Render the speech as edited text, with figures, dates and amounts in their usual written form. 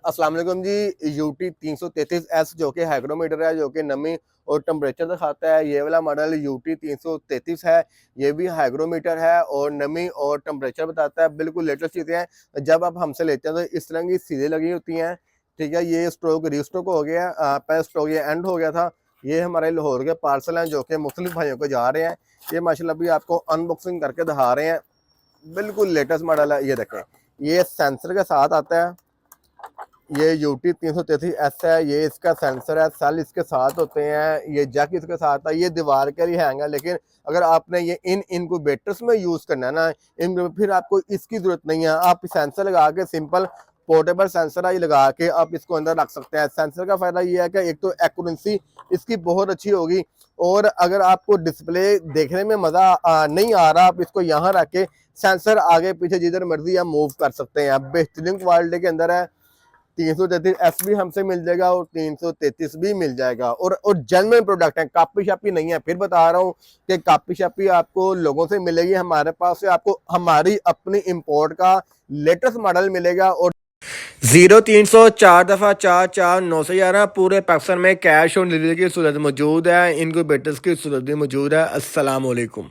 अस्सलाम वालेकुम जी। UT 333S जो कि हाइग्रोमीटर है, जो कि नमी और टेम्परेचर दिखाता है। ये वाला मॉडल यूटी 333 है। ये भी हाइग्रोमीटर है और नमी और टेम्परेचर बताता है। बिल्कुल लेटेस्ट चीज़ें हैं। जब आप हमसे लेते हैं तो इस तरह की सीधे लगी होती हैं, ठीक है। ये स्टॉक रीस्टॉक हो गया, पहले स्टॉक ये एंड हो गया था। ये हमारे लाहौर के पार्सल हैं जो कि मुख्तलिफ भाइयों को जा रहे हैं। ये माशाल्लाह भी आपको अनबॉक्सिंग करके दिखा रहे हैं। बिल्कुल लेटेस्ट मॉडल है। ये देखें, ये सेंसर के साथ आता है। ये यूटी 333S है। ये इसका सेंसर है, सेल इसके साथ होते हैं। ये जैक इसके साथ है। ये दीवार के लिए हैंग है, लेकिन अगर आपने ये इन इनक्यूबेटर्स में यूज़ करना है ना, इन फिर आपको इसकी ज़रूरत नहीं है। आप सेंसर लगा के सिंपल पोर्टेबल सेंसर है लगा के आप इसको अंदर रख सकते हैं। सेंसर का फ़ायदा ये है कि एक तो एक्यूरेंसी इसकी बहुत अच्छी होगी, और अगर आपको डिस्प्ले देखने में मज़ा नहीं आ रहा, आप इसको यहाँ रख के सेंसर आगे पीछे जिधर मर्जी आप मूव कर सकते हैं। बेहतरीन क्वालिटी के अंदर है। 333S भी हमसे मिल जाएगा और 333 भी मिल जाएगा, और जेन्युइन प्रोडक्ट है, कापी शापी नहीं है। फिर बता रहा हूँ कि कापी शापी आपको लोगों से मिलेगी, हमारे पास से आपको हमारी अपनी इंपोर्ट का लेटेस्ट मॉडल मिलेगा। और 0300 4 दफ़ा 4 4 911 पूरे पाकिस्तान में कैश ऑन डिलीवरी की सहूलत मौजूद है। इनको बेटर्स की सहूलत भी मौजूद है। अस्सलाम वालेकुम।